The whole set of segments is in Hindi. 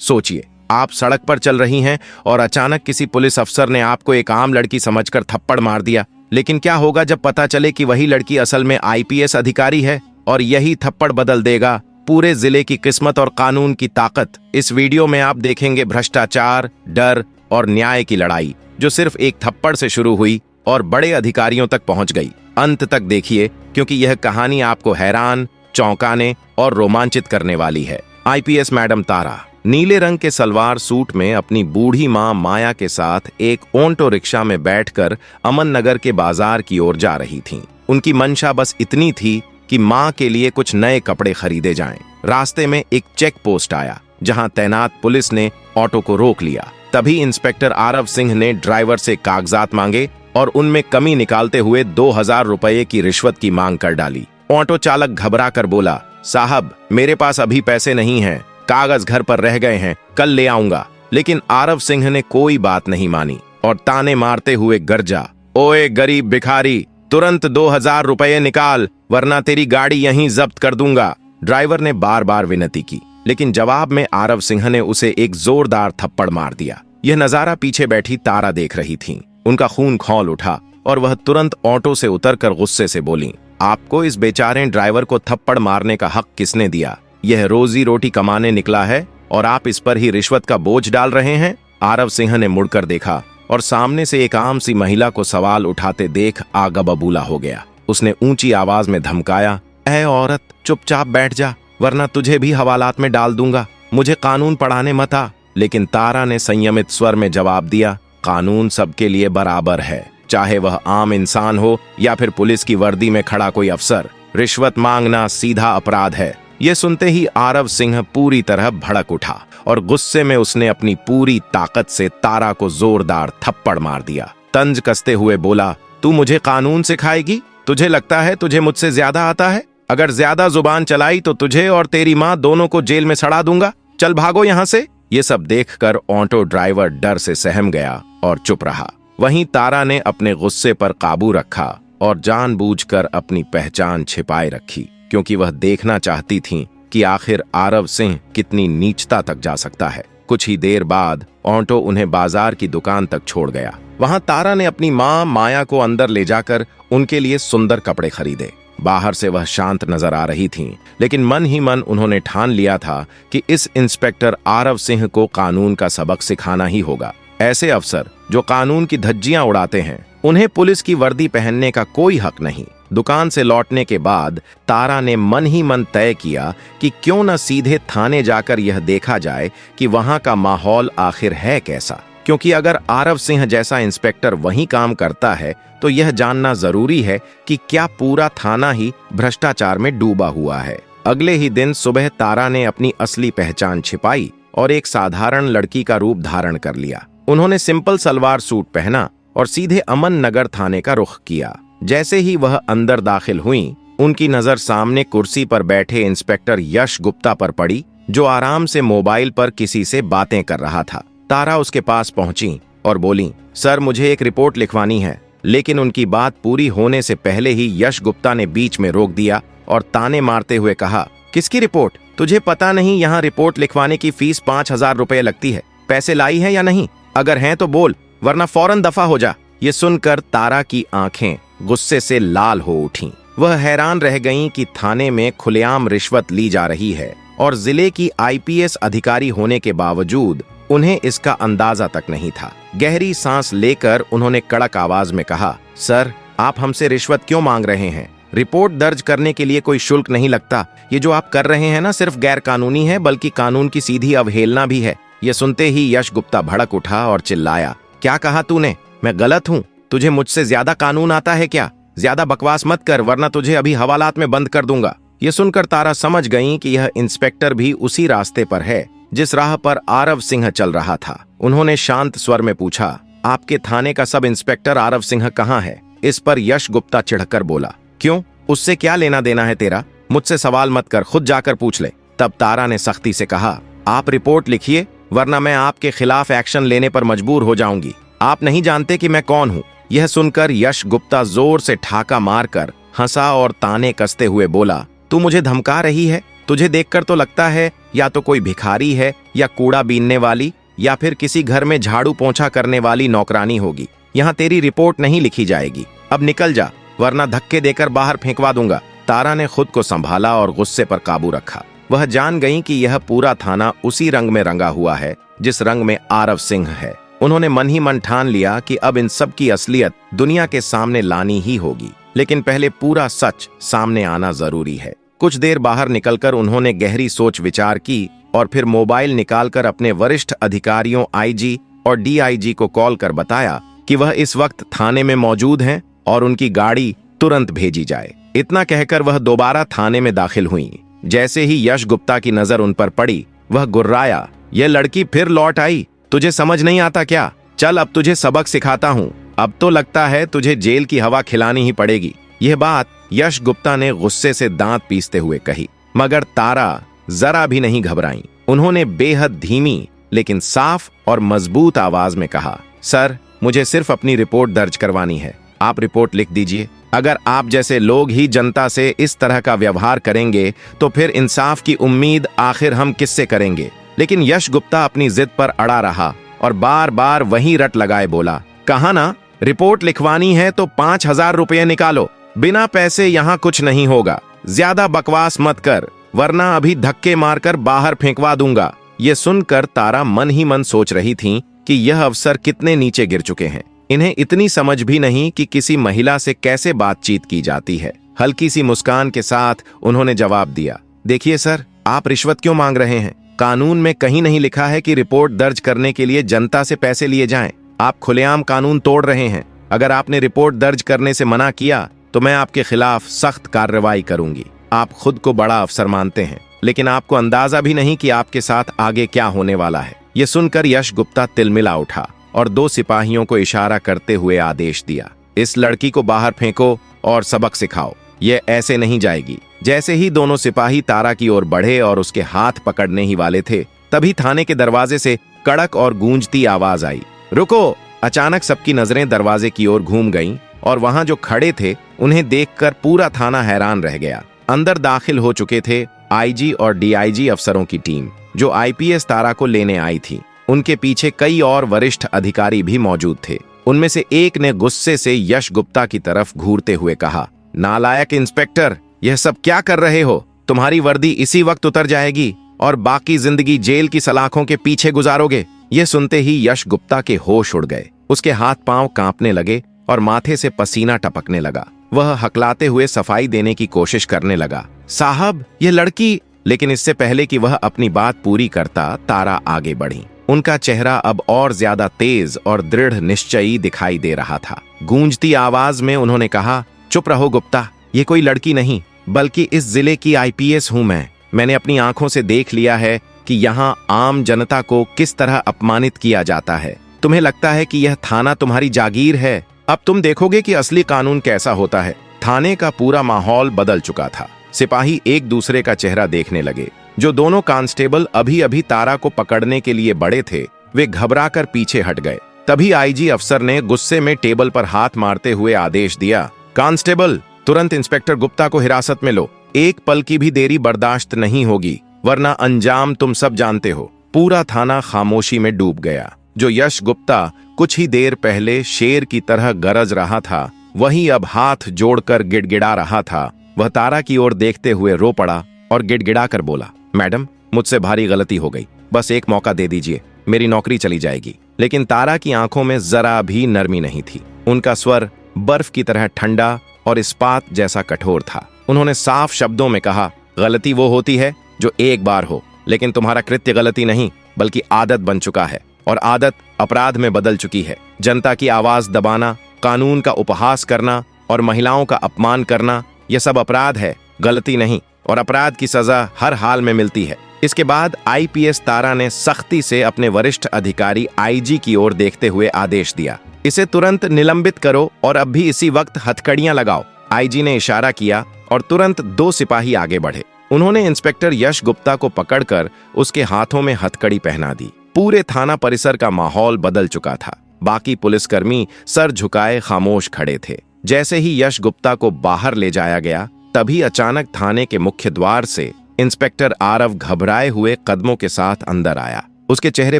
सोचिए, आप सड़क पर चल रही हैं और अचानक किसी पुलिस अफसर ने आपको एक आम लड़की समझकर थप्पड़ मार दिया। लेकिन क्या होगा जब पता चले कि वही लड़की असल में आईपीएस अधिकारी है और यही थप्पड़ बदल देगा पूरे जिले की किस्मत और कानून की ताकत। इस वीडियो में आप देखेंगे भ्रष्टाचार, डर और न्याय की लड़ाई जो सिर्फ एक थप्पड़ से शुरू हुई और बड़े अधिकारियों तक पहुंच गई। अंत तक देखिए, क्योंकि यह कहानी आपको हैरान, चौंकाने और रोमांचित करने वाली है। आईपीएस मैडम तारा नीले रंग के सलवार सूट में अपनी बूढ़ी मां माया के साथ एक ऑटो रिक्शा में बैठकर अमन नगर के बाजार की ओर जा रही थीं। उनकी मंशा बस इतनी थी कि मां के लिए कुछ नए कपड़े खरीदे जाएं। रास्ते में एक चेक पोस्ट आया जहां तैनात पुलिस ने ऑटो को रोक लिया। तभी इंस्पेक्टर आरव सिंह ने ड्राइवर से कागजात मांगे और उनमें कमी निकालते हुए 2000 रुपये की रिश्वत की मांग कर डाली। ऑटो चालक घबरा कर बोला, साहब मेरे पास अभी पैसे नहीं हैं, कागज घर पर रह गए हैं, कल ले आऊंगा। लेकिन आरव सिंह ने कोई बात नहीं मानी और ताने मारते हुए गरजा, ओए गरीब भिखारी, तुरंत 2000 रुपये निकाल वरना तेरी गाड़ी यहीं जब्त कर दूंगा। ड्राइवर ने बार बार विनती की, लेकिन जवाब में आरव सिंह ने उसे एक जोरदार थप्पड़ मार दिया। यह नजारा पीछे बैठी तारा देख रही थी। उनका खून खौल उठा और वह तुरंत ऑटो से उतरकर गुस्से से बोली, आपको इस बेचारे ड्राइवर को थप्पड़ मारने का हक किसने दिया? यह रोजी रोटी कमाने निकला है और आप इस पर ही रिश्वत का बोझ डाल रहे हैं। आरव सिंह ने मुड़कर देखा और सामने से एक आम सी महिला को सवाल उठाते देख आगा बबूला हो गया। उसने ऊंची आवाज में धमकाया, ऐ औरत, चुपचाप बैठ जा वरना तुझे भी हवालात में डाल दूंगा। मुझे कानून पढ़ाने मत आ। लेकिन तारा ने संयमित स्वर में जवाब दिया, कानून सबके लिए बराबर है, चाहे वह आम इंसान हो या फिर पुलिस की वर्दी में खड़ा कोई अफसर। रिश्वत मांगना सीधा अपराध है। यह सुनते ही आरव सिंह पूरी तरह भड़क उठा और गुस्से में उसने अपनी पूरी ताकत से तारा को जोरदार थप्पड़ मार दिया। तंज कसते हुए बोला, तू मुझे कानून सिखाएगी? तुझे लगता है तुझे मुझसे ज्यादा आता है? अगर ज्यादा जुबान चलाई तो तुझे और तेरी माँ दोनों को जेल में सड़ा दूंगा। चल भागो यहाँ से। ये सब देखकर ऑटो ड्राइवर डर से सहम गया और चुप रहा। वहीं तारा ने अपने गुस्से पर काबू रखा और जानबूझकर अपनी पहचान छिपाए रखी, क्योंकि वह देखना चाहती थी कि आखिर आरव सिंह कितनी नीचता तक जा सकता है। कुछ ही देर बाद ऑटो उन्हें बाजार की दुकान तक छोड़ गया। वहां तारा ने अपनी मां माया को अंदर ले जाकर उनके लिए सुंदर कपड़े खरीदे। बाहर से वह शांत नजर आ रही थीं, लेकिन मन ही मन उन्होंने ठान लिया था कि इस इंस्पेक्टर आरव सिंह को कानून का सबक सिखाना ही होगा। ऐसे अफसर जो कानून की धज्जियां उड़ाते हैं, उन्हें पुलिस की वर्दी पहनने का कोई हक नहीं। दुकान से लौटने के बाद तारा ने मन ही मन तय किया कि क्यों न सीधे थाने जाकर यह देखा जाए कि वहां का माहौल आखिर है कैसा। क्योंकि अगर आरव सिंह जैसा इंस्पेक्टर वहीं काम करता है तो यह जानना जरूरी है कि क्या पूरा थाना ही भ्रष्टाचार में डूबा हुआ है। अगले ही दिन सुबह तारा ने अपनी असली पहचान छिपाई और एक साधारण लड़की का रूप धारण कर लिया। उन्होंने सिंपल सलवार सूट पहना और सीधे अमन नगर थाने का रुख किया। जैसे ही वह अंदर दाखिल हुई, उनकी नजर सामने कुर्सी पर बैठे इंस्पेक्टर यश गुप्ता पर पड़ी, जो आराम से मोबाइल पर किसी से बातें कर रहा था। तारा उसके पास पहुंची और बोली, सर मुझे एक रिपोर्ट लिखवानी है। लेकिन उनकी बात पूरी होने से पहले ही यश गुप्ता ने बीच में रोक दिया और ताने मारते हुए कहा, किसकी रिपोर्ट? तुझे पता नहीं यहाँ रिपोर्ट लिखवाने की फीस 5000 रुपये लगती है। पैसे लाई है या नहीं? अगर हैं तो बोल, वरना फौरन दफा हो जा। ये सुनकर तारा की आंखें गुस्से से लाल हो उठीं। वह हैरान रह गईं कि थाने में खुलेआम रिश्वत ली जा रही है और जिले की आईपीएस अधिकारी होने के बावजूद उन्हें इसका अंदाजा तक नहीं था। गहरी सांस लेकर उन्होंने कड़क आवाज में कहा, सर आप हमसे रिश्वत क्यों मांग रहे हैं? रिपोर्ट दर्ज करने के लिए कोई शुल्क नहीं लगता। ये जो आप कर रहे हैं ना, सिर्फ गैर कानूनी है, बल्कि कानून की सीधी अवहेलना भी है। ये सुनते ही यश गुप्ता भड़क उठा और चिल्लाया, क्या कहा तूने? मैं गलत हूँ? तुझे मुझसे ज्यादा कानून आता है क्या? ज्यादा बकवास मत कर वरना तुझे अभी हवालात में बंद कर दूंगा। ये सुनकर तारा समझ गईं कि यह इंस्पेक्टर भी उसी रास्ते पर है जिस राह पर आरव सिंह चल रहा था। उन्होंने शांत स्वर में पूछा, आपके थाने का सब इंस्पेक्टर आरव सिंह कहाँ है? इस पर यश गुप्ता चिढ़कर बोला, क्यों? उससे क्या लेना देना है तेरा? मुझसे सवाल मत कर, खुद जाकर पूछ ले। तब तारा ने सख्ती से कहा, आप रिपोर्ट लिखिए वरना मैं आपके खिलाफ एक्शन लेने पर मजबूर हो जाऊंगी। आप नहीं जानते कि मैं कौन हूँ। यह सुनकर यश गुप्ता जोर से ठाका मारकर हंसा और ताने कसते हुए बोला, तू मुझे धमका रही है? तुझे देखकर तो लगता है या तो कोई भिखारी है या कूड़ा बीनने वाली या फिर किसी घर में झाड़ू पोंछा करने वाली नौकरानी होगी। यहाँ तेरी रिपोर्ट नहीं लिखी जाएगी। अब निकल जा, वरना धक्के देकर बाहर फेंकवा दूंगा। तारा ने खुद को संभाला और गुस्से पर काबू रखा। वह जान गई कि यह पूरा थाना उसी रंग में रंगा हुआ है जिस रंग में आरव सिंह है। उन्होंने मन ही मन ठान लिया कि अब इन सब की असलियत दुनिया के सामने लानी ही होगी, लेकिन पहले पूरा सच सामने आना जरूरी है। कुछ देर बाहर निकलकर उन्होंने गहरी सोच विचार की और फिर मोबाइल निकालकर अपने वरिष्ठ अधिकारियों आईजी और डीआईजी को कॉल कर बताया कि वह इस वक्त थाने में मौजूद हैं और उनकी गाड़ी तुरंत भेजी जाए। इतना कहकर वह दोबारा थाने में दाखिल हुई। जैसे ही यश गुप्ता की नजर उन पर पड़ी, वह गुर्राया, यह लड़की फिर लौट आई। तुझे समझ नहीं आता क्या? चल अब तुझे सबक सिखाता हूँ। अब तो लगता है तुझे जेल की हवा खिलानी ही पड़ेगी। यह बात यश गुप्ता ने गुस्से से दांत पीसते हुए कही, मगर तारा जरा भी नहीं घबराई। उन्होंने बेहद धीमी लेकिन साफ और मजबूत आवाज में कहा, सर, मुझे सिर्फ अपनी रिपोर्ट दर्ज करवानी है। आप रिपोर्ट लिख दीजिए। अगर आप जैसे लोग ही जनता से इस तरह का व्यवहार करेंगे तो फिर इंसाफ की उम्मीद आखिर हम किससे करेंगे? लेकिन यश गुप्ता अपनी जिद पर अड़ा रहा और बार बार वही रट लगाए बोला, कहा ना, रिपोर्ट लिखवानी है तो 5,000 रुपये निकालो। बिना पैसे यहाँ कुछ नहीं होगा। ज्यादा बकवास मत कर, वरना अभी धक्के मारकर बाहर फेंकवा दूंगा। ये सुनकर तारा मन ही मन सोच रही थी कि यह अफसर कितने नीचे गिर चुके हैं। इन्हें इतनी समझ भी नहीं कि किसी महिला से कैसे बातचीत की जाती है। हल्की सी मुस्कान के साथ उन्होंने जवाब दिया, देखिए सर, आप रिश्वत क्यों मांग रहे हैं? कानून में कहीं नहीं लिखा है कि रिपोर्ट दर्ज करने के लिए जनता से पैसे लिए जाएं। आप खुलेआम कानून तोड़ रहे हैं। अगर आपने रिपोर्ट दर्ज करने से मना किया तो मैं आपके खिलाफ सख्त कार्रवाई करूंगी। आप खुद को बड़ा अफसर मानते हैं, लेकिन आपको अंदाजा भी नहीं कि आपके साथ आगे क्या होने वाला है। ये सुनकर यश गुप्ता तिलमिला उठा और 2 सिपाहियों को इशारा करते हुए आदेश दिया, इस लड़की को बाहर फेंको और सबक सिखाओ। ये ऐसे नहीं जाएगी। जैसे ही दोनों सिपाही तारा की ओर बढ़े और उसके हाथ पकड़ने ही वाले थे, तभी थाने के दरवाजे से कड़क और गूंजती आवाज आई, रुको। अचानक सबकी नजरें दरवाजे की ओर घूम गईं और वहां जो खड़े थे उन्हें देखकर पूरा थाना हैरान रह गया। अंदर दाखिल हो चुके थे आईजी और डीआईजी अफसरों की टीम, जो आईपीएस तारा को लेने आई थी। उनके पीछे कई और वरिष्ठ अधिकारी भी मौजूद थे। उनमें से एक ने गुस्से से यश गुप्ता की तरफ घूरते हुए कहा, नालायक इंस्पेक्टर, यह सब क्या कर रहे हो? तुम्हारी वर्दी इसी वक्त उतर जाएगी और बाकी जिंदगी जेल की सलाखों के पीछे गुजारोगे। यह सुनते ही यश गुप्ता के होश उड़ गए। उसके हाथ पांव कांपने लगे और माथे से पसीना टपकने लगा। वह हकलाते हुए सफाई देने की कोशिश करने लगा, साहब, यह लड़की। लेकिन इससे पहले कि वह अपनी बात पूरी करता, तारा आगे बढ़ी। उनका चेहरा अब और ज्यादा तेज और दृढ़ निश्चयी दिखाई दे रहा था। गूंजती आवाज में उन्होंने कहा, चुप रहो गुप्ता, ये कोई लड़की नहीं बल्कि इस जिले की आईपीएस हूं मैं। मैंने अपनी आंखों से देख लिया है कि यहाँ आम जनता को किस तरह अपमानित किया जाता है। तुम्हें लगता है कि यह थाना तुम्हारी जागीर है? अब तुम देखोगे कि असली कानून कैसा होता है। थाने का पूरा माहौल बदल चुका था। सिपाही एक दूसरे का चेहरा देखने लगे। जो दोनों कांस्टेबल अभी अभी तारा को पकड़ने के लिए बड़े थे, वे घबराकर पीछे हट गए। तभी आईजी अफसर ने गुस्से में टेबल पर हाथ मारते हुए आदेश दिया, कांस्टेबल, तुरंत इंस्पेक्टर गुप्ता को हिरासत में लो। एक पल की भी देरी बर्दाश्त नहीं होगी, वरना अंजाम तुम सब जानते हो। पूरा थाना खामोशी में डूब गया। जो यश गुप्ता कुछ ही देर पहले शेर की तरह गरज रहा था, वही अब हाथ जोड़कर गिड़गिड़ा रहा था। वह तारा की ओर देखते हुए रो पड़ा और गिड़गिड़ा कर बोला, मैडम, मुझसे भारी गलती हो गई। बस एक मौका दे दीजिए, मेरी नौकरी चली जाएगी। लेकिन तारा की आंखों में जरा भी नरमी नहीं थी। उनका स्वर बर्फ की तरह ठंडा और इस्पात जैसा कठोर था। उन्होंने साफ शब्दों में कहा, गलती वो होती है जो एक बार हो, लेकिन तुम्हारा कृत्य गलती नहीं बल्कि आदत बन चुका है, और आदत अपराध में बदल चुकी है। जनता की आवाज दबाना, कानून का उपहास करना और महिलाओं का अपमान करना, यह सब अपराध है, गलती नहीं। और अपराध की सजा हर हाल में मिलती है। इसके बाद आईपीएस तारा ने सख्ती से अपने वरिष्ठ अधिकारी आईजी की ओर देखते हुए आदेश दिया, इसे तुरंत निलंबित करो और अब भी इसी वक्त हथकड़ियां लगाओ। आईजी ने इशारा किया और तुरंत 2 सिपाही आगे बढ़े। उन्होंने इंस्पेक्टर यश गुप्ता को पकड़कर उसके हाथों में हथकड़ी पहना दी। पूरे थाना परिसर का माहौल बदल चुका था। बाकी पुलिसकर्मी सर झुकाए खामोश खड़े थे। जैसे ही यश गुप्ता को बाहर ले जाया गया, तभी अचानक थाने के मुख्य द्वार से इंस्पेक्टर आरव घबराए हुए कदमों के साथ अंदर आया। उसके चेहरे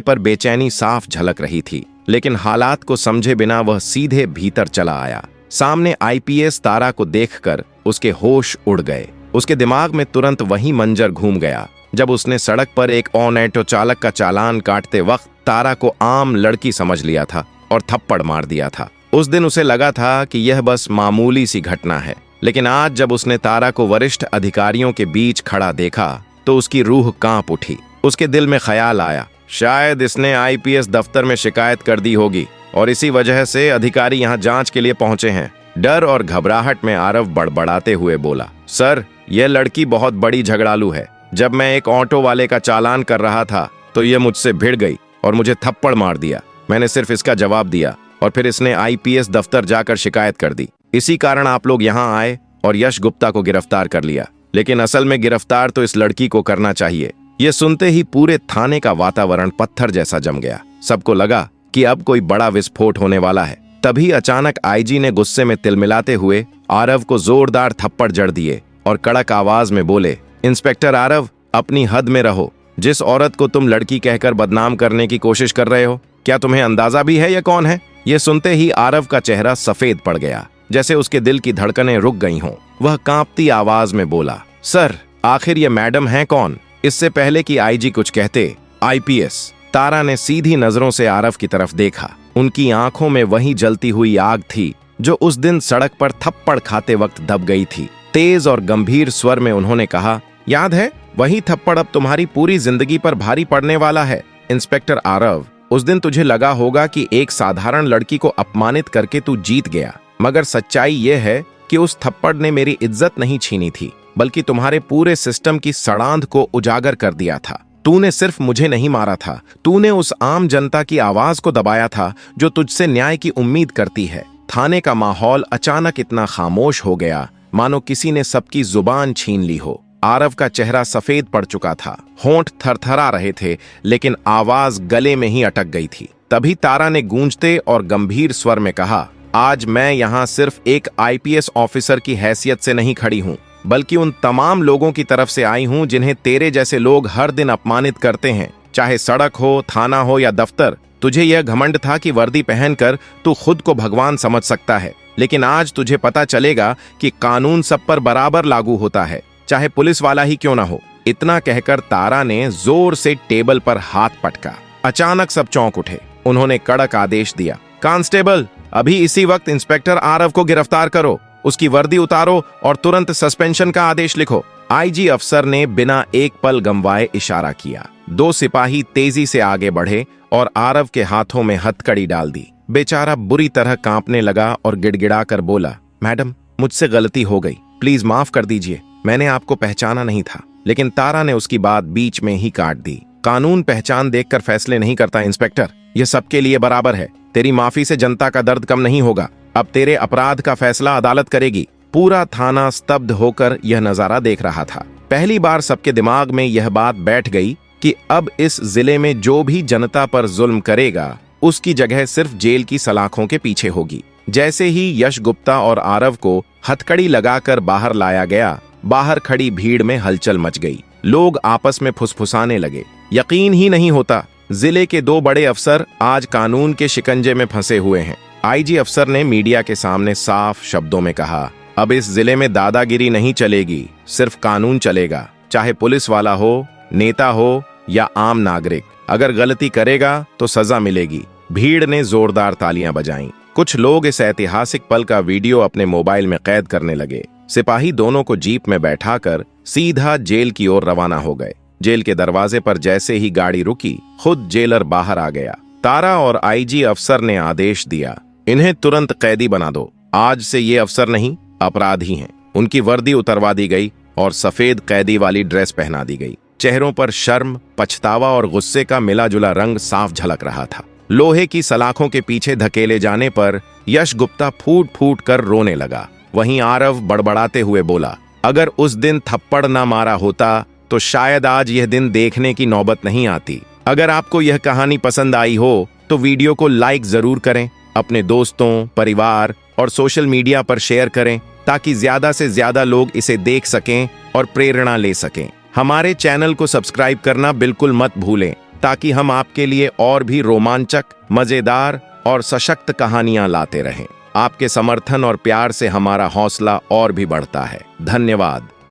पर बेचैनी साफ झलक रही थी, लेकिन हालात को समझे बिना वह सीधे भीतर चला आया। सामने आईपीएस तारा को देखकर उसके होश उड़ गए। उसके दिमाग में तुरंत वही मंजर घूम गया जब उसने सड़क पर एक ऑटो चालक का चालान काटते वक्त तारा को आम लड़की समझ लिया था और थप्पड़ मार दिया था। उस दिन उसे लगा था कि यह बस मामूली सी घटना है, लेकिन आज जब उसने तारा को वरिष्ठ अधिकारियों के बीच खड़ा देखा तो उसकी रूह कांप उठी। उसके दिल में ख्याल आया, शायद इसने आईपीएस दफ्तर में शिकायत कर दी होगी और इसी वजह से अधिकारी यहाँ जांच के लिए पहुंचे हैं। डर और घबराहट में आरव बड़बड़ाते हुए बोला, सर, यह लड़की बहुत बड़ी झगड़ालू है। जब मैं एक ऑटो वाले का चालान कर रहा था तो यह मुझसे भिड़ गई और मुझे थप्पड़ मार दिया। मैंने सिर्फ इसका जवाब दिया और फिर इसने आईपीएस दफ्तर जाकर शिकायत कर दी। इसी कारण आप लोग यहाँ आए और यश गुप्ता को गिरफ्तार कर लिया, लेकिन असल में गिरफ्तार तो इस लड़की को करना चाहिए। यह सुनते ही पूरे थाने का वातावरण पत्थर जैसा जम गया। सबको लगा कि अब कोई बड़ा विस्फोट होने वाला है। तभी अचानक आईजी ने गुस्से में तिलमिलाते हुए आरव को जोरदार थप्पड़ जड़ दिए और कड़क आवाज में बोले, इंस्पेक्टर आरव, अपनी हद में रहो। जिस औरत को तुम लड़की कहकर बदनाम करने की कोशिश कर रहे हो, क्या तुम्हें अंदाजा भी है यह कौन है? यह सुनते ही आरव का चेहरा सफेद पड़ गया, जैसे उसके दिल की धड़कनें रुक गई हों। वह कांपती आवाज में बोला, सर, आखिर ये मैडम है कौन? इससे पहले कि आईजी कुछ कहते, आईपीएस तारा ने सीधी नजरों से आरव की तरफ देखा। उनकी आंखों में वही जलती हुई आग थी जो उस दिन सड़क पर थप्पड़ खाते वक्त दब गई थी। तेज और गंभीर स्वर में उन्होंने कहा, याद है, वही थप्पड़ अब तुम्हारी पूरी जिंदगी पर भारी पड़ने वाला है। इंस्पेक्टर आरव, उस दिन तुझे लगा होगा कि एक साधारण लड़की को अपमानित करके तू जीत गया, मगर सच्चाई यह है कि उस थप्पड़ ने मेरी इज्जत नहीं छीनी थी, बल्कि तुम्हारे पूरे सिस्टम की सड़ांध को उजागर कर दिया था। तूने सिर्फ मुझे नहीं मारा था, तूने उस आम जनता की आवाज को दबाया था जो तुझसे न्याय की उम्मीद करती है। थाने का माहौल अचानक इतना खामोश हो गया मानो किसी ने सबकी जुबान छीन ली हो। आरव का चेहरा सफेद पड़ चुका था, होंठ थरथरा रहे थे, लेकिन आवाज गले में ही अटक गई थी। तभी तारा ने गूंजते और गंभीर स्वर में कहा, आज मैं यहाँ सिर्फ एक आईपीएस ऑफिसर की हैसियत से नहीं खड़ी हूँ, बल्कि उन तमाम लोगों की तरफ से आई हूँ जिन्हें तेरे जैसे लोग हर दिन अपमानित करते हैं। चाहे सड़क हो, थाना हो या दफ्तर, तुझे यह घमंड था कि वर्दी पहनकर तू खुद को भगवान समझ सकता है, लेकिन आज तुझे पता चलेगा कि कानून सब पर बराबर लागू होता है, चाहे पुलिस वाला ही क्यों ना हो। इतना कहकर तारा ने जोर से टेबल पर हाथ पटका। अचानक सब चौंक उठे। उन्होंने कड़क आदेश दिया, कांस्टेबल, अभी इसी वक्त इंस्पेक्टर आरव को गिरफ्तार करो, उसकी वर्दी उतारो और तुरंत सस्पेंशन का आदेश लिखो। आईजी अफसर ने बिना एक पल गंवाए इशारा किया। 2 सिपाही तेजी से आगे बढ़े और आरव के हाथों में हथकड़ी डाल दी। बेचारा बुरी तरह कांपने लगा और गिड़गिड़ाकर बोला, मैडम, मुझसे गलती हो गई, प्लीज माफ कर दीजिए, मैंने आपको पहचाना नहीं था। लेकिन तारा ने उसकी बात बीच में ही काट दी। कानून पहचान देखकर फैसले नहीं करता इंस्पेक्टर, यह सबके लिए बराबर है। तेरी माफी से जनता का दर्द कम नहीं होगा। अब तेरे अपराध का फैसला अदालत करेगी। पूरा थाना स्तब्ध होकर यह नजारा देख रहा था। पहली बार सबके दिमाग में यह बात बैठ गई कि अब इस जिले में जो भी जनता पर जुल्म करेगा उसकी जगह सिर्फ जेल की सलाखों के पीछे होगी। जैसे ही यश गुप्ता और आरव को हथकड़ी लगाकर बाहर लाया गया, बाहर खड़ी भीड़ में हलचल मच गई। लोग आपस में फुसफुसाने लगे। यकीन ही नहीं होता, जिले के 2 बड़े अफसर आज कानून के शिकंजे में फंसे हुए हैं। आईजी अफसर ने मीडिया के सामने साफ शब्दों में कहा, अब इस जिले में दादागिरी नहीं चलेगी, सिर्फ कानून चलेगा। चाहे पुलिस वाला हो, नेता हो या आम नागरिक, अगर गलती करेगा तो सजा मिलेगी। भीड़ ने जोरदार तालियां बजाईं। कुछ लोग इस ऐतिहासिक पल का वीडियो अपने मोबाइल में कैद करने लगे। सिपाही दोनों को जीप में बैठाकर सीधा जेल की ओर रवाना हो गए। जेल के दरवाजे पर जैसे ही गाड़ी रुकी, खुद जेलर बाहर आ गया। तारा और आईजी अफसर ने आदेश दिया, इन्हें तुरंत कैदी बना दो। आज से ये अफसर नहीं, अपराधी हैं। उनकी वर्दी उतरवा दी गई और सफेद कैदी वाली ड्रेस पहना दी गई। चेहरों पर शर्म, पछतावा और गुस्से का मिला जुला रंग साफ झलक रहा था। लोहे की सलाखों के पीछे धकेले जाने पर यश गुप्ता फूट फूट कर रोने लगा। वहीं आरव बड़बड़ाते हुए बोला, अगर उस दिन थप्पड़ ना मारा होता तो शायद आज यह दिन देखने की नौबत नहीं आती। अगर आपको यह कहानी पसंद आई हो तो वीडियो को लाइक जरूर करें, अपने दोस्तों, परिवार और सोशल मीडिया पर शेयर करें ताकि ज्यादा से ज्यादा लोग इसे देख सकें और प्रेरणा ले सकें। हमारे चैनल को सब्सक्राइब करना बिल्कुल मत भूलें, ताकि हम आपके लिए और भी रोमांचक, मजेदार और सशक्त कहानियां लाते रहें। आपके समर्थन और प्यार से हमारा हौसला और भी बढ़ता है। धन्यवाद।